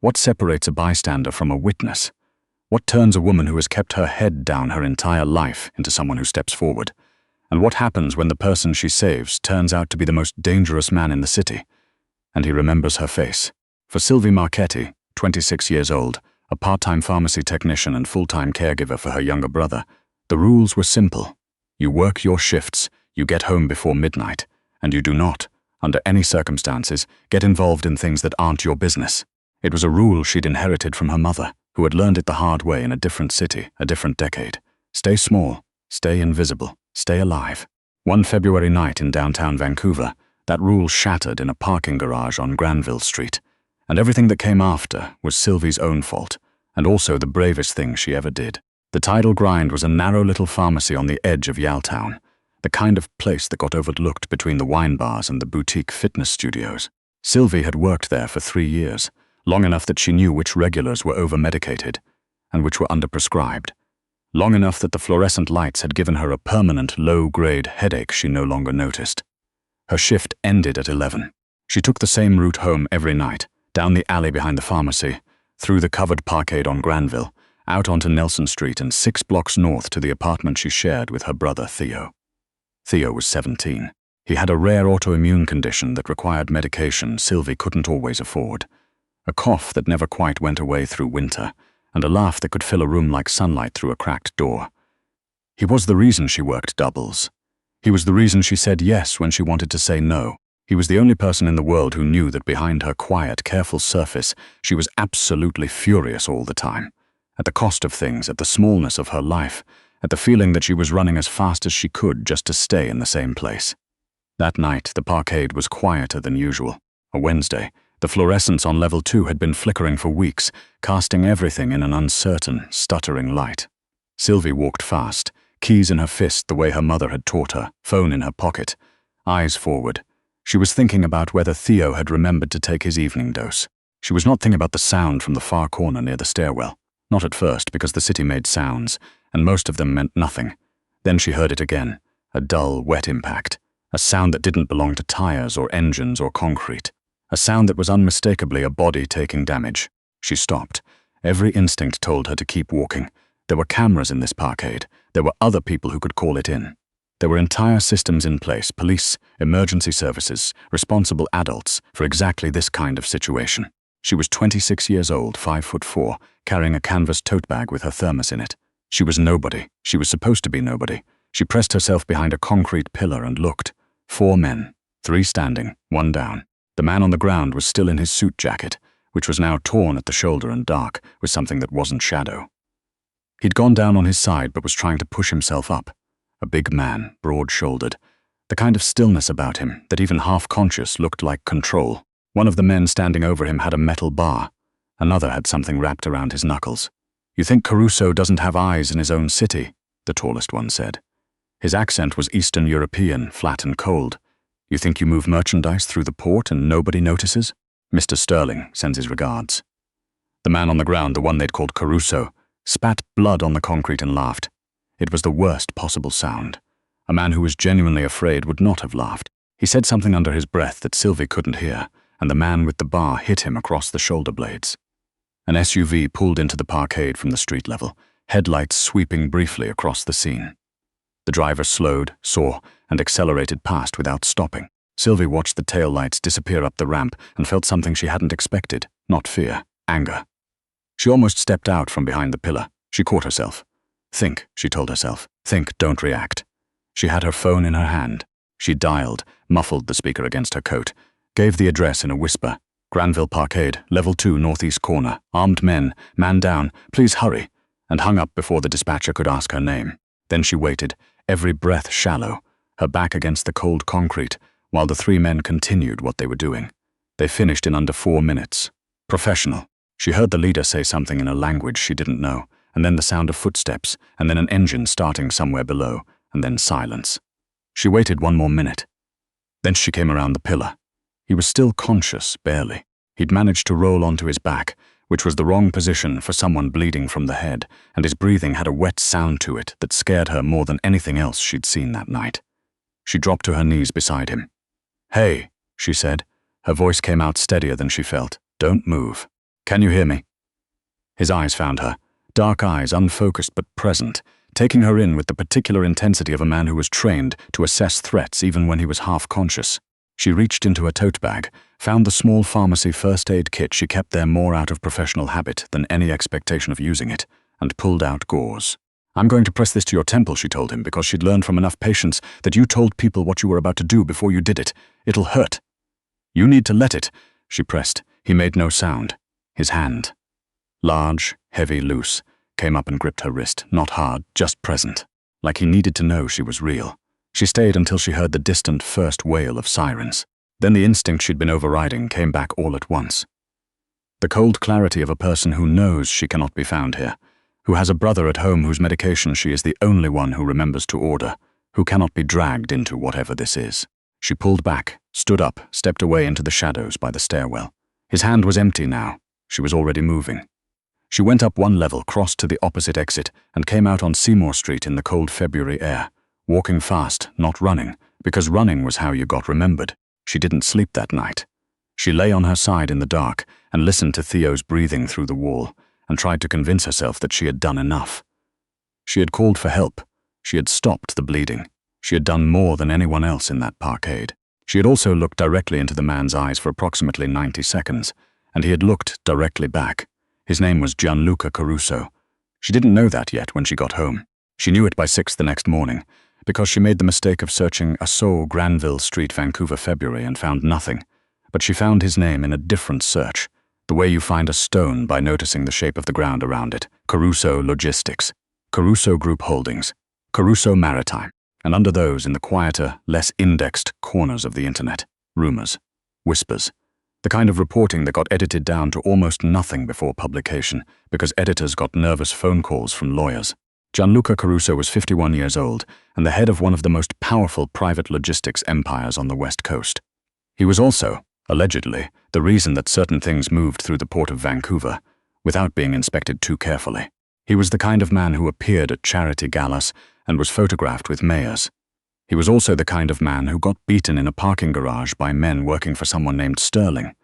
What separates a bystander from a witness? What turns a woman who has kept her head down her entire life into someone who steps forward? And what happens when the person she saves turns out to be the most dangerous man in the city? And he remembers her face. For Sylvia Marchetti, 26 years old, a part-time pharmacy technician and full-time caregiver for her younger brother, the rules were simple. You work your shifts, you get home before midnight, and you do not, under any circumstances, get involved in things that aren't your business. It was a rule she'd inherited from her mother, who had learned it the hard way in a different city, a different decade. Stay small, stay invisible, stay alive. One February night in downtown Vancouver, that rule shattered in a parking garage on Granville Street, and everything that came after was Sylvie's own fault, and also the bravest thing she ever did. The Tidal Grind was a narrow little pharmacy on the edge of Yaletown, the kind of place that got overlooked between the wine bars and the boutique fitness studios. Sylvie had worked there for 3 years, long enough that she knew which regulars were over-medicated and which were under-prescribed, long enough that the fluorescent lights had given her a permanent low-grade headache she no longer noticed. Her shift ended at 11. She took the same route home every night, down the alley behind the pharmacy, through the covered parkade on Granville, out onto Nelson Street and 6 blocks north to the apartment she shared with her brother Theo. Theo was 17. He had a rare autoimmune condition that required medication Sylvie couldn't always afford. A cough that never quite went away through winter, and a laugh that could fill a room like sunlight through a cracked door. He was the reason she worked doubles. He was the reason she said yes when she wanted to say no. He was the only person in the world who knew that behind her quiet, careful surface, she was absolutely furious all the time. At the cost of things, at the smallness of her life, at the feeling that she was running as fast as she could just to stay in the same place. That night, the parkade was quieter than usual. A Wednesday, the fluorescents on level 2 had been flickering for weeks, casting everything in an uncertain, stuttering light. Sylvie walked fast, keys in her fist the way her mother had taught her, phone in her pocket, eyes forward. She was thinking about whether Theo had remembered to take his evening dose. She was not thinking about the sound from the far corner near the stairwell. Not at first, because the city made sounds, and most of them meant nothing. Then she heard it again, a dull, wet impact, a sound that didn't belong to tires or engines or concrete, a sound that was unmistakably a body taking damage. She stopped. Every instinct told her to keep walking. There were cameras in this parkade. There were other people who could call it in. There were entire systems in place, police, emergency services, responsible adults, for exactly this kind of situation. She was 26 years old, 5'4", carrying a canvas tote bag with her thermos in it. She was nobody. She was supposed to be nobody. She pressed herself behind a concrete pillar and looked. 4 men, 3 standing, 1 down. The man on the ground was still in his suit jacket, which was now torn at the shoulder and dark, with something that wasn't shadow. He'd gone down on his side but was trying to push himself up. A big man, broad-shouldered. The kind of stillness about him that even half-conscious looked like control. One of the men standing over him had a metal bar. Another had something wrapped around his knuckles. "You think Caruso doesn't have eyes in his own city?" the tallest one said. His accent was Eastern European, flat and cold. "You think you move merchandise through the port and nobody notices? Mr. Sterling sends his regards." The man on the ground, the one they'd called Caruso, spat blood on the concrete and laughed. It was the worst possible sound. A man who was genuinely afraid would not have laughed. He said something under his breath that Sylvie couldn't hear, and the man with the bar hit him across the shoulder blades. An SUV pulled into the parkade from the street level, headlights sweeping briefly across the scene. The driver slowed, saw, and accelerated past without stopping. Sylvie watched the taillights disappear up the ramp and felt something she hadn't expected, not fear, anger. She almost stepped out from behind the pillar. She caught herself. "Think," she told herself. "Think, don't react." She had her phone in her hand. She dialed, muffled the speaker against her coat, gave the address in a whisper. "Granville Parkade, level 2, northeast corner, armed men, man down, please hurry," and hung up before the dispatcher could ask her name. Then she waited, every breath shallow, her back against the cold concrete, while the 3 men continued what they were doing. They finished in under 4 minutes. Professional. She heard the leader say something in a language she didn't know, and then the sound of footsteps, and then an engine starting somewhere below, and then silence. She waited 1 more minute. Then she came around the pillar. He was still conscious, barely. He'd managed to roll onto his back, which was the wrong position for someone bleeding from the head, and his breathing had a wet sound to it that scared her more than anything else she'd seen that night. She dropped to her knees beside him. "Hey," she said. Her voice came out steadier than she felt. "Don't move." Can you hear me? His eyes found her, dark eyes, unfocused but present, taking her in with the particular intensity of a man who was trained to assess threats even when he was half conscious. She reached into her tote bag, found the small pharmacy first aid kit she kept there more out of professional habit than any expectation of using it, and pulled out gauze. I'm going to press this to your temple, she told him, because she'd learned from enough patients that you told people what you were about to do before you did it. It'll hurt. You need to let it, she pressed. He made no sound. His hand, large, heavy, loose, came up and gripped her wrist, not hard, just present, like he needed to know she was real. She stayed until she heard the distant first wail of sirens. Then the instinct she'd been overriding came back all at once. The cold clarity of a person who knows she cannot be found here, who has a brother at home whose medication she is the only one who remembers to order, who cannot be dragged into whatever this is. She pulled back, stood up, stepped away into the shadows by the stairwell. His hand was empty now. She was already moving. She went up one level, crossed to the opposite exit, and came out on Seymour Street in the cold February air, walking fast, not running, because running was how you got remembered. She didn't sleep that night. She lay on her side in the dark and listened to Theo's breathing through the wall, and tried to convince herself that she had done enough. She had called for help. She had stopped the bleeding. She had done more than anyone else in that parkade. She had also looked directly into the man's eyes for approximately 90 seconds, and he had looked directly back. His name was Gianluca Caruso. She didn't know that yet when she got home. She knew it by 6 the next morning, because she made the mistake of searching Assault Granville Street, Vancouver, February, and found nothing. But she found his name in a different search, the way you find a stone by noticing the shape of the ground around it. Caruso Logistics, Caruso Group Holdings, Caruso Maritime, and under those, in the quieter, less indexed corners of the internet, rumors, whispers, the kind of reporting that got edited down to almost nothing before publication because editors got nervous phone calls from lawyers. Gianluca Caruso was 51 years old and the head of one of the most powerful private logistics empires on the West Coast. He was also, allegedly, the reason that certain things moved through the port of Vancouver without being inspected too carefully. He was the kind of man who appeared at charity galas and was photographed with mayors. He was also the kind of man who got beaten in a parking garage by men working for someone named Sterling,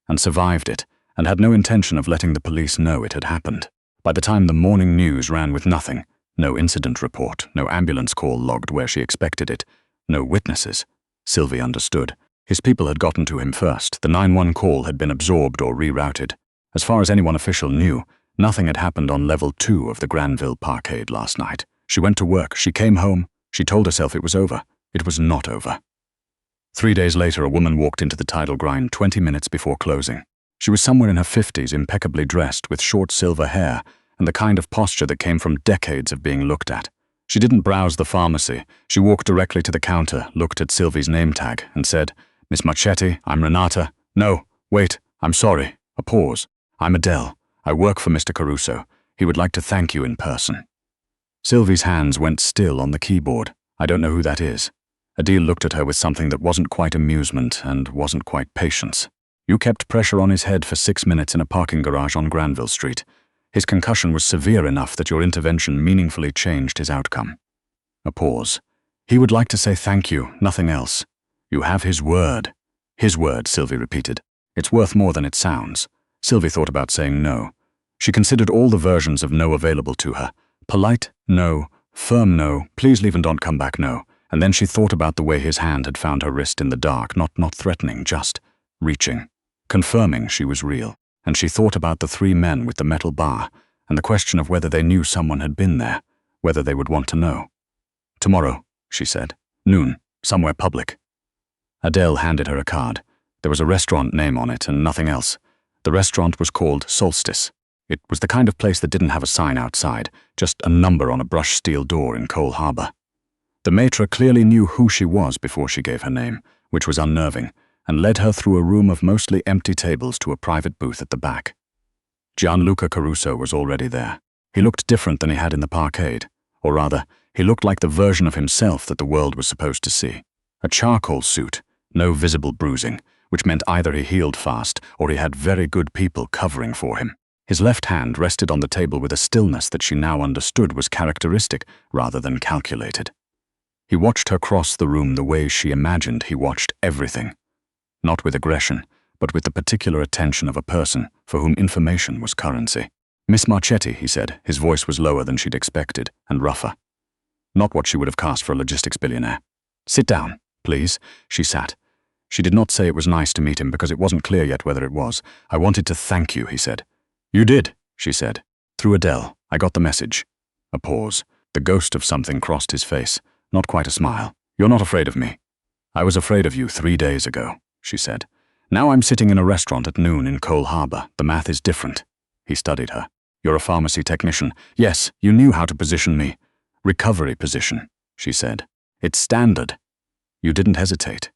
and survived it, and had no intention of letting the police know it had happened. By the time the morning news ran with nothing, no incident report, no ambulance call logged where she expected it, no witnesses, Sylvie understood. His people had gotten to him first. The 911 call had been absorbed or rerouted. As far as anyone official knew, nothing had happened on level 2 of the Granville Parkade last night. She went to work, she came home, she told herself it was over. It was not over. 3 days later, a woman walked into the tidal grind 20 minutes before closing. She was somewhere in her 50s, impeccably dressed, with short silver hair, and the kind of posture that came from decades of being looked at. She didn't browse the pharmacy. She walked directly to the counter, looked at Sylvie's name tag, and said, "Miss Marchetti, I'm Renata." "No, wait, I'm sorry." A pause. "I'm Adele. I work for Mr. Caruso. He would like to thank you in person." Sylvie's hands went still on the keyboard. "I don't know who that is." Adele looked at her with something that wasn't quite amusement and wasn't quite patience. "You kept pressure on his head for 6 minutes in a parking garage on Granville Street. His concussion was severe enough that your intervention meaningfully changed his outcome." A pause. "He would like to say thank you, nothing else. You have his word." "His word," Sylvie repeated. "It's worth more than it sounds." Sylvie thought about saying no. She considered all the versions of no available to her. Polite, no. Firm, no. Please leave and don't come back, no. And then she thought about the way his hand had found her wrist in the dark, not threatening, just reaching, confirming she was real. And she thought about the 3 men with the metal bar, and the question of whether they knew someone had been there, whether they would want to know. "Tomorrow," she said. "Noon, somewhere public." Adele handed her a card. There was a restaurant name on it and nothing else. The restaurant was called Solstice. It was the kind of place that didn't have a sign outside, just a number on a brushed steel door in Cole Harbor. The maitre clearly knew who she was before she gave her name, which was unnerving, and led her through a room of mostly empty tables to a private booth at the back. Gianluca Caruso was already there. He looked different than he had in the parkade, or rather, he looked like the version of himself that the world was supposed to see. A charcoal suit, no visible bruising, which meant either he healed fast or he had very good people covering for him. His left hand rested on the table with a stillness that she now understood was characteristic rather than calculated. He watched her cross the room the way she imagined he watched everything. Not with aggression, but with the particular attention of a person for whom information was currency. "Miss Marchetti," he said. His voice was lower than she'd expected, and rougher. Not what she would have cast for a logistics billionaire. "Sit down, please." She sat. She did not say it was nice to meet him because it wasn't clear yet whether it was. "I wanted to thank you," he said. "You did," she said. "Through Adele. I got the message." A pause. The ghost of something crossed his face. Not quite a smile. "You're not afraid of me." "I was afraid of you 3 days ago," she said. "Now I'm sitting in a restaurant at noon in Cole Harbor. The math is different." He studied her. "You're a pharmacy technician. Yes, you knew how to position me." "Recovery position," she said. "It's standard." "You didn't hesitate."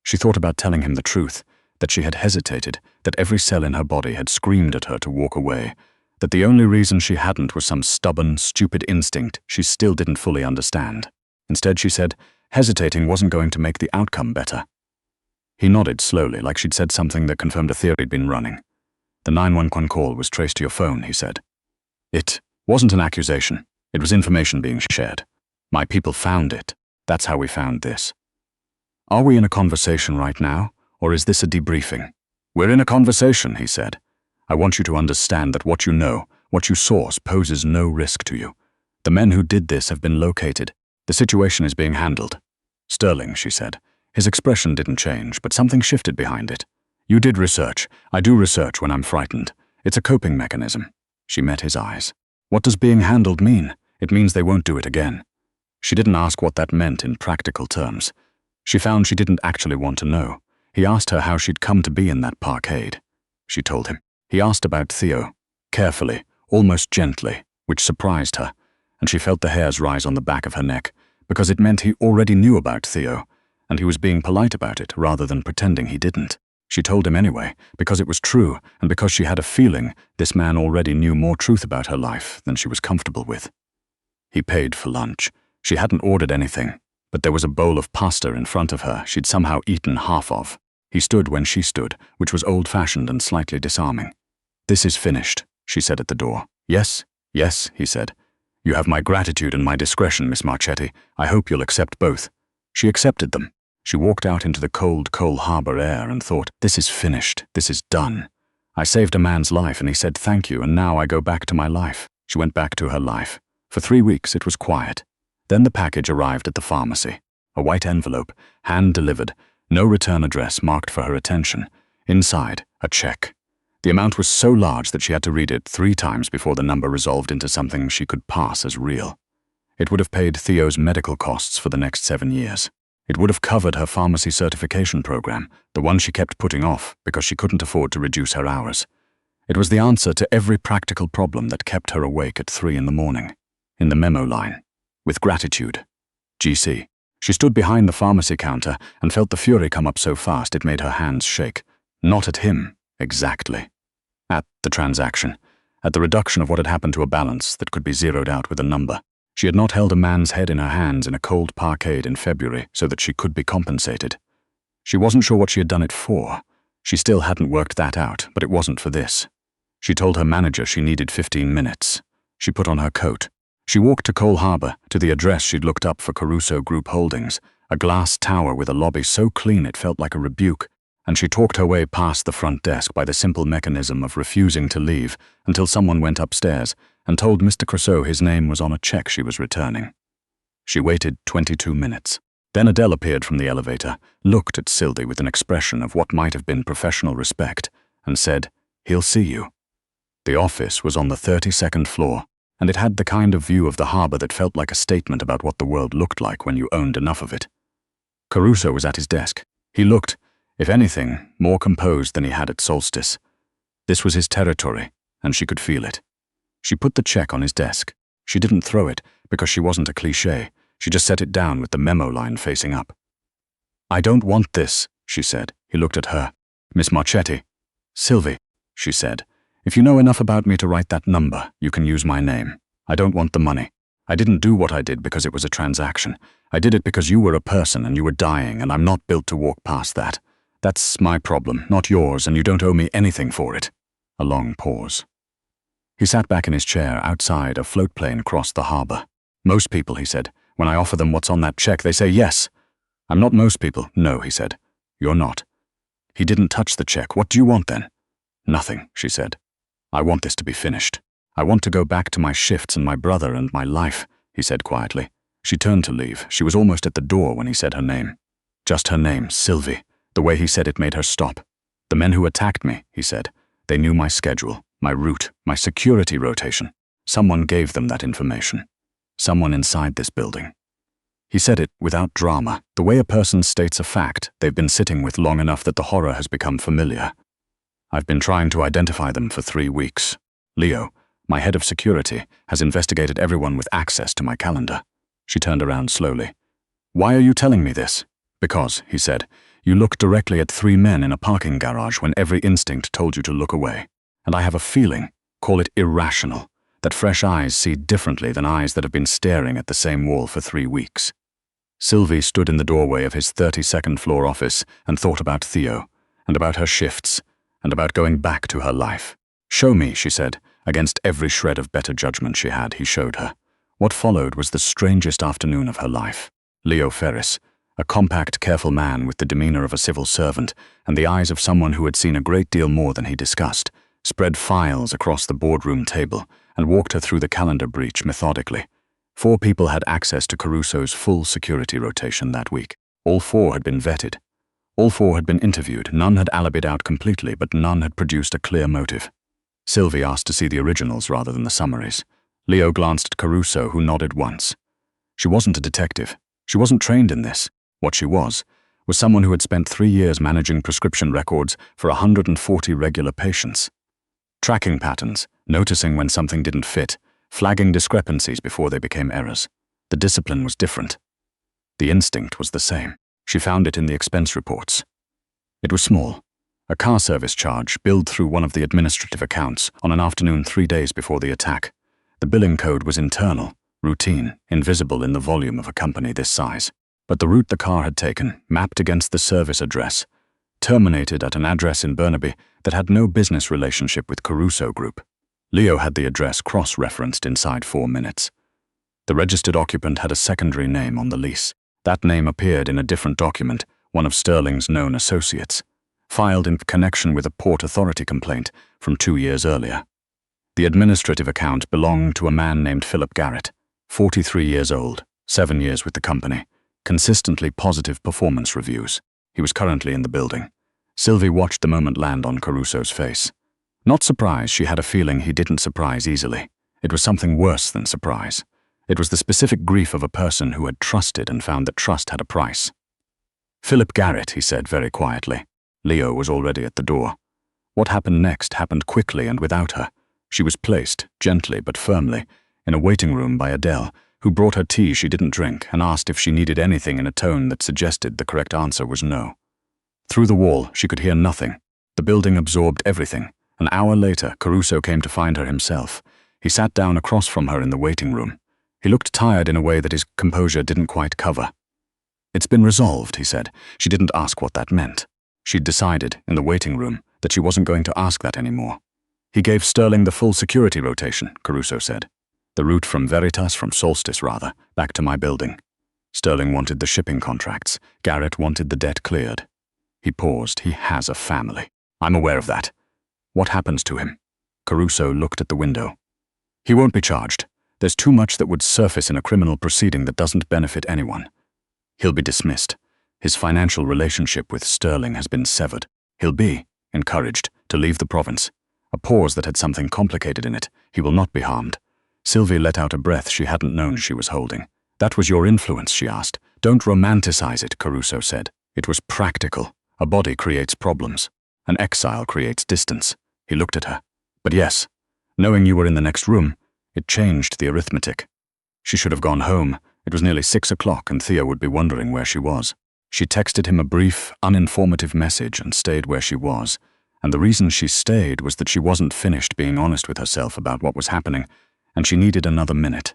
She thought about telling him the truth, that she had hesitated, that every cell in her body had screamed at her to walk away, that the only reason she hadn't was some stubborn, stupid instinct she still didn't fully understand. Instead, she said, hesitating wasn't going to make the outcome better. He nodded slowly, like she'd said something that confirmed a theory he'd been running. "The 911 call was traced to your phone," he said. "It wasn't an accusation. It was information being shared. My people found it. That's how we found this." "Are we in a conversation right now, or is this a debriefing?" "We're in a conversation," he said. "I want you to understand that what you know, what you source, poses no risk to you. The men who did this have been located. The situation is being handled." "Sterling," she said. His expression didn't change, but something shifted behind it. "You did research. I do research when I'm frightened. It's a coping mechanism." She met his eyes. "What does being handled mean?" "It means they won't do it again." She didn't ask what that meant in practical terms. She found she didn't actually want to know. He asked her how she'd come to be in that parkade. She told him. He asked about Theo, carefully, almost gently, which surprised her, and she felt the hairs rise on the back of her neck, because it meant he already knew about Theo, and he was being polite about it rather than pretending he didn't. She told him anyway, because it was true, and because she had a feeling this man already knew more truth about her life than she was comfortable with. He paid for lunch. She hadn't ordered anything, but there was a bowl of pasta in front of her she'd somehow eaten half of. He stood when she stood, which was old-fashioned and slightly disarming. "This is finished," she said at the door. "Yes, yes," he said. "You have my gratitude and my discretion, Miss Marchetti. I hope you'll accept both." She accepted them. She walked out into the cold Cole Harbor air and thought, "This is finished. This is done. I saved a man's life and he said thank you, and now I go back to my life." She went back to her life. For 3 weeks it was quiet. Then the package arrived at the pharmacy. A white envelope, hand-delivered, no return address marked for her attention. Inside, a check. The amount was so large that she had to read it 3 times before the number resolved into something she could pass as real. It would have paid Theo's medical costs for the next 7 years. It would have covered her pharmacy certification program, the one she kept putting off because she couldn't afford to reduce her hours. It was the answer to every practical problem that kept her awake at 3 in the morning. In the memo line, "With gratitude, GC." She stood behind the pharmacy counter and felt the fury come up so fast it made her hands shake. Not at him, exactly. At the transaction, at the reduction of what had happened to a balance that could be zeroed out with a number. She had not held a man's head in her hands in a cold parkade in February so that she could be compensated. She wasn't sure what she had done it for. She still hadn't worked that out, but it wasn't for this. She told her manager she needed 15 minutes. She put on her coat. She walked to Cole Harbor, to the address she'd looked up for Caruso Group Holdings, a glass tower with a lobby so clean it felt like a rebuke, and she talked her way past the front desk by the simple mechanism of refusing to leave until someone went upstairs and told Mr. Crusoe his name was on a check she was returning. She waited 22 minutes. Then Adele appeared from the elevator, looked at Sylvie with an expression of what might have been professional respect, and said, "He'll see you." The office was on the 32nd floor, and it had the kind of view of the harbor that felt like a statement about what the world looked like when you owned enough of it. Caruso was at his desk. He looked, if anything, more composed than he had at Solstice. This was his territory, and she could feel it. She put the check on his desk. She didn't throw it, because she wasn't a cliché. She just set it down with the memo line facing up. "I don't want this," she said. He looked at her. "Miss Marchetti." "Sylvie," she said. "If you know enough about me to write that number, you can use my name. I don't want the money. I didn't do what I did because it was a transaction. I did it because you were a person and you were dying, and I'm not built to walk past that. That's my problem, not yours, and you don't owe me anything for it." A long pause. He sat back in his chair outside. A float plane crossed the harbor. "Most people," he said, "when I offer them what's on that check, they say yes." "I'm not most people." "No," he said. "You're not." He didn't touch the check. What do you want then? Nothing, she said. I want this to be finished. I want to go back to my shifts and my brother and my life, he said quietly. She turned to leave. She was almost at the door when he said her name. Just her name, Sylvie. The way he said it made her stop. The men who attacked me, he said. They knew my schedule, my route, my security rotation. Someone gave them that information. Someone inside this building. He said it without drama, the way a person states a fact they've been sitting with long enough that the horror has become familiar. I've been trying to identify them for 3 weeks. Leo, my head of security, has investigated everyone with access to my calendar. She turned around slowly. Why are you telling me this? Because, he said, you looked directly at 3 men in a parking garage when every instinct told you to look away. And I have a feeling, call it irrational, that fresh eyes see differently than eyes that have been staring at the same wall for 3 weeks. Sylvie stood in the doorway of his 32nd floor office and thought about Theo, and about her shifts, and about going back to her life. Show me, she said. Against every shred of better judgment she had, he showed her. What followed was the strangest afternoon of her life. Leo Ferris, a compact, careful man with the demeanor of a civil servant and the eyes of someone who had seen a great deal more than he discussed, spread files across the boardroom table and walked her through the calendar breach methodically. 4 people had access to Caruso's full security rotation that week. All 4 had been vetted. All 4 had been interviewed. None had alibied out completely, but none had produced a clear motive. Sylvie asked to see the originals rather than the summaries. Leo glanced at Caruso, who nodded once. She wasn't a detective. She wasn't trained in this. What she was someone who had spent 3 years managing prescription records for 140 regular patients. Tracking patterns, noticing when something didn't fit, flagging discrepancies before they became errors. The discipline was different. The instinct was the same. She found it in the expense reports. It was small. A car service charge billed through one of the administrative accounts on an afternoon 3 days before the attack. The billing code was internal, routine, invisible in the volume of a company this size. But the route the car had taken, mapped against the service address, terminated at an address in Burnaby that had no business relationship with Caruso Group. Leo had the address cross-referenced inside 4 minutes. The registered occupant had a secondary name on the lease. That name appeared in a different document, one of Sterling's known associates, filed in connection with a Port Authority complaint from 2 years earlier. The administrative account belonged to a man named Philip Garrett, 43 years old, 7 years with the company, consistently positive performance reviews. He was currently in the building. Sylvie watched the moment land on Caruso's face. Not surprised, she had a feeling he didn't surprise easily. It was something worse than surprise. It was the specific grief of a person who had trusted and found that trust had a price. Philip Garrett, he said very quietly. Leo was already at the door. What happened next happened quickly and without her. She was placed, gently but firmly, in a waiting room by Adele, who brought her tea she didn't drink and asked if she needed anything in a tone that suggested the correct answer was no. Through the wall, she could hear nothing. The building absorbed everything. An hour later, Caruso came to find her himself. He sat down across from her in the waiting room. He looked tired in a way that his composure didn't quite cover. It's been resolved, he said. She didn't ask what that meant. She'd decided, in the waiting room, that she wasn't going to ask that anymore. He gave Sterling the full security rotation, Caruso said. The route from Veritas, from Solstice rather, back to my building. Sterling wanted the shipping contracts. Garrett wanted the debt cleared. He paused. He has a family. I'm aware of that. What happens to him? Caruso looked at the window. He won't be charged. There's too much that would surface in a criminal proceeding that doesn't benefit anyone. He'll be dismissed. His financial relationship with Sterling has been severed. He'll be encouraged to leave the province. A pause that had something complicated in it. He will not be harmed. Sylvie let out a breath she hadn't known she was holding. That was your influence, she asked. Don't romanticize it, Caruso said. It was practical. A body creates problems. An exile creates distance. He looked at her. But yes, knowing you were in the next room, it changed the arithmetic. She should have gone home. It was nearly 6 o'clock and Theo would be wondering where she was. She texted him a brief, uninformative message and stayed where she was. And the reason she stayed was that she wasn't finished being honest with herself about what was happening, and she needed another minute.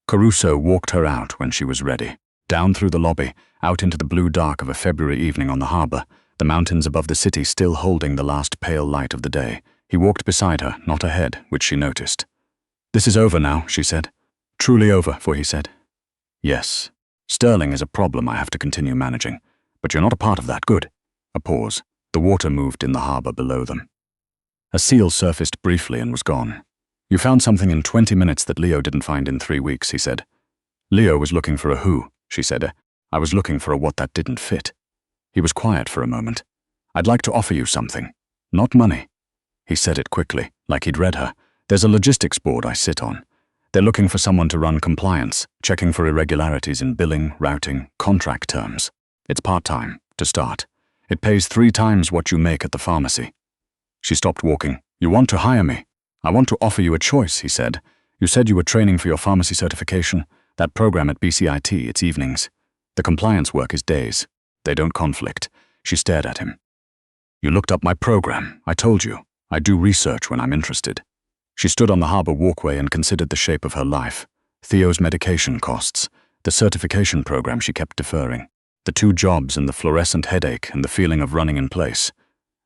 Caruso walked her out when she was ready. Down through the lobby, out into the blue dark of a February evening on the harbor, the mountains above the city still holding the last pale light of the day. He walked beside her, not ahead, which she noticed. This is over now, she said. Truly over, for he said. Yes. Sterling is a problem I have to continue managing. But you're not a part of that. Good. A pause. The water moved in the harbor below them. A seal surfaced briefly and was gone. "You found something in 20 minutes that Leo didn't find in 3 weeks," he said. "Leo was looking for a who," she said. "I was looking for a what that didn't fit." He was quiet for a moment. "I'd like to offer you something. Not money." He said it quickly, like he'd read her. "There's a logistics board I sit on. They're looking for someone to run compliance, checking for irregularities in billing, routing, contract terms. It's part-time, to start. It pays 3 times what you make at the pharmacy." She stopped walking. "You want to hire me? I want to offer you a choice," he said. "You said you were training for your pharmacy certification. That program at BCIT, it's evenings. The compliance work is days. They don't conflict." She stared at him. "You looked up my program. I told you. I do research when I'm interested." She stood on the harbor walkway and considered the shape of her life. Theo's medication costs, the certification program she kept deferring, the 2 jobs and the fluorescent headache and the feeling of running in place.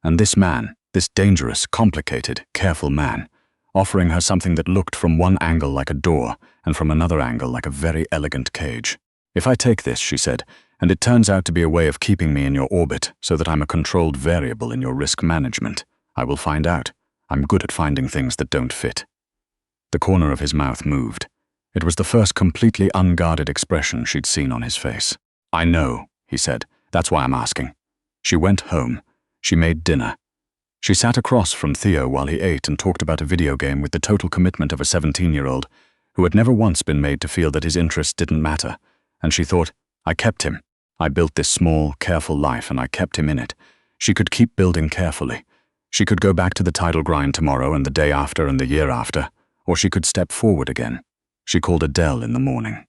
And this man, this dangerous, complicated, careful man, offering her something that looked from one angle like a door and from another angle like a very elegant cage. "If I take this," she said, "and it turns out to be a way of keeping me in your orbit so that I'm a controlled variable in your risk management, I will find out. I'm good at finding things that don't fit." The corner of his mouth moved. It was the first completely unguarded expression she'd seen on his face. "I know," he said. "That's why I'm asking." She went home. She made dinner. She sat across from Theo while he ate and talked about a video game with the total commitment of a 17-year-old who had never once been made to feel that his interests didn't matter. And she thought, "I kept him. I built this small, careful life and I kept him in it." She could keep building carefully. She could go back to the title grind tomorrow and the day after and the year after, or she could step forward again. She called Adele in the morning.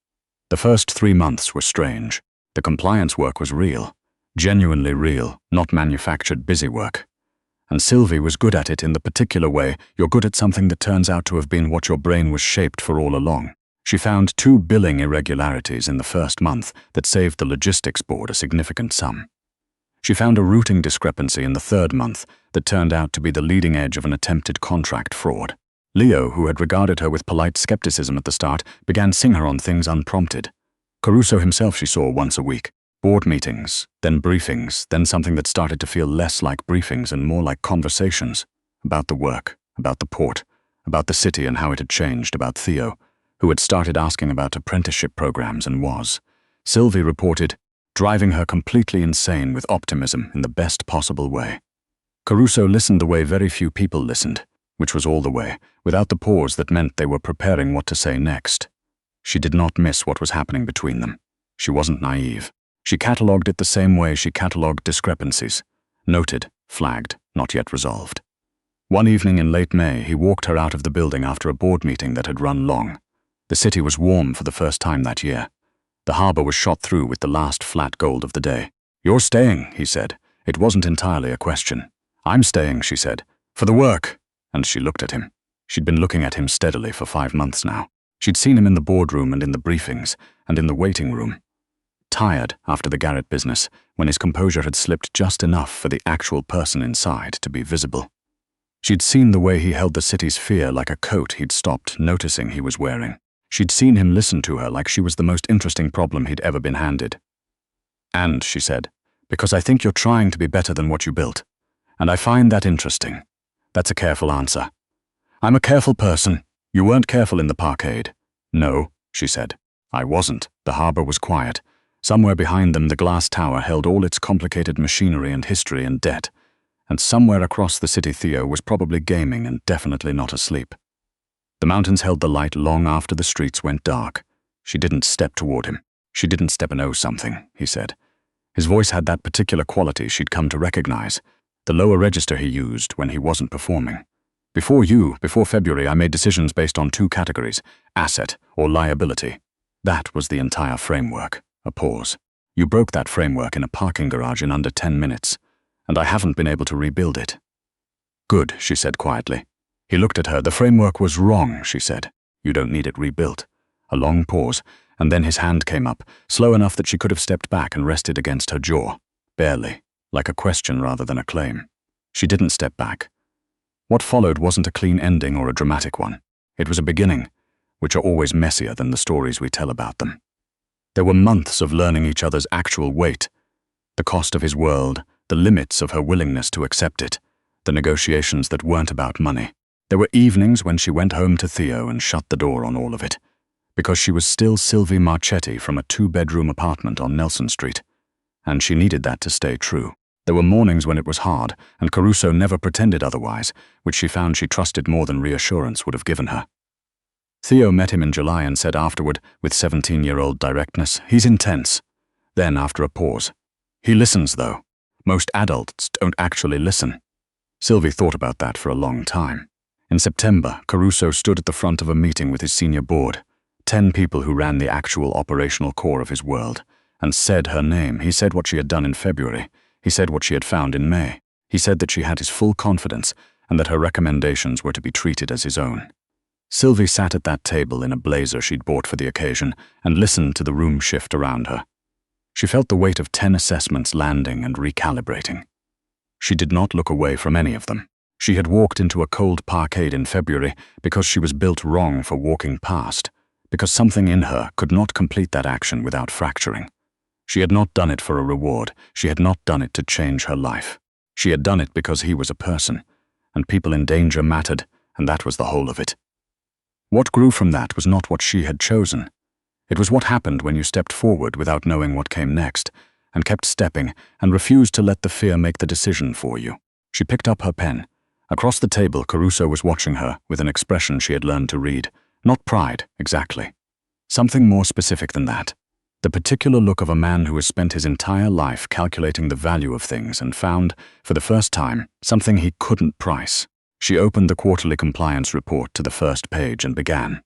The first 3 months were strange. The compliance work was real, genuinely real, not manufactured busy work. And Sylvie was good at it in the particular way you're good at something that turns out to have been what your brain was shaped for all along. She found 2 billing irregularities in the first month that saved the logistics board a significant sum. She found a routing discrepancy in the 3rd month that turned out to be the leading edge of an attempted contract fraud. Leo, who had regarded her with polite skepticism at the start, began seeing her on things unprompted. Caruso himself she saw once a week. Board meetings, then briefings, then something that started to feel less like briefings and more like conversations. About the work, about the port, about the city and how it had changed, about Theo, who had started asking about apprenticeship programs and was, Sylvie reported, driving her completely insane with optimism in the best possible way. Caruso listened the way very few people listened, which was all the way, without the pause that meant they were preparing what to say next. She did not miss what was happening between them. She wasn't naive. She catalogued it the same way she catalogued discrepancies. Noted, flagged, not yet resolved. One evening in late May, he walked her out of the building after a board meeting that had run long. The city was warm for the first time that year. The harbor was shot through with the last flat gold of the day. "You're staying," he said. It wasn't entirely a question. "I'm staying," she said. "For the work." And she looked at him. She'd been looking at him steadily for 5 months now. She'd seen him in the boardroom and in the briefings and in the waiting room. Tired after the Garrett business, when his composure had slipped just enough for the actual person inside to be visible. She'd seen the way he held the city's fear like a coat he'd stopped noticing he was wearing. She'd seen him listen to her like she was the most interesting problem he'd ever been handed. "And," she said, "because I think you're trying to be better than what you built. And I find that interesting." That's a careful answer. "I'm a careful person. You weren't careful in the parkade." "No," she said. "I wasn't." The harbor was quiet. Somewhere behind them, the glass tower held all its complicated machinery and history and debt. And somewhere across the city, Theo was probably gaming and definitely not asleep. The mountains held the light long after the streets went dark. She didn't step toward him. She didn't step and owe something, he said. His voice had that particular quality she'd come to recognize, the lower register he used when he wasn't performing. Before February, I made decisions based on 2 categories, asset or liability. That was the entire framework. A pause. You broke that framework in a parking garage in under 10 minutes, and I haven't been able to rebuild it. Good, she said quietly. He looked at her. The framework was wrong, she said. You don't need it rebuilt. A long pause, and then his hand came up, slow enough that she could have stepped back and rested against her jaw. Barely, like a question rather than a claim. She didn't step back. What followed wasn't a clean ending or a dramatic one. It was a beginning, which are always messier than the stories we tell about them. There were months of learning each other's actual weight, the cost of his world, the limits of her willingness to accept it, the negotiations that weren't about money. There were evenings when she went home to Theo and shut the door on all of it, because she was still Sylvia Marchetti from a 2-bedroom apartment on Nelson Street, and she needed that to stay true. There were mornings when it was hard, and Caruso never pretended otherwise, which she found she trusted more than reassurance would have given her. Theo met him in July and said afterward, with 17-year-old directness, "He's intense." Then, after a pause, "He listens, though. Most adults don't actually listen." Sylvie thought about that for a long time. In September, Caruso stood at the front of a meeting with his senior board, 10 people who ran the actual operational core of his world, and said her name. He said what she had done in February. He said what she had found in May. He said that she had his full confidence and that her recommendations were to be treated as his own. Sylvie sat at that table in a blazer she'd bought for the occasion and listened to the room shift around her. She felt the weight of 10 assessments landing and recalibrating. She did not look away from any of them. She had walked into a cold parkade in February because she was built wrong for walking past, because something in her could not complete that action without fracturing. She had not done it for a reward. She had not done it to change her life. She had done it because he was a person, and people in danger mattered, and that was the whole of it. What grew from that was not what she had chosen. It was what happened when you stepped forward without knowing what came next, and kept stepping and refused to let the fear make the decision for you. She picked up her pen. Across the table, Caruso was watching her with an expression she had learned to read. Not pride, exactly. Something more specific than that. The particular look of a man who has spent his entire life calculating the value of things and found, for the first time, something he couldn't price. She opened the quarterly compliance report to the first page and began.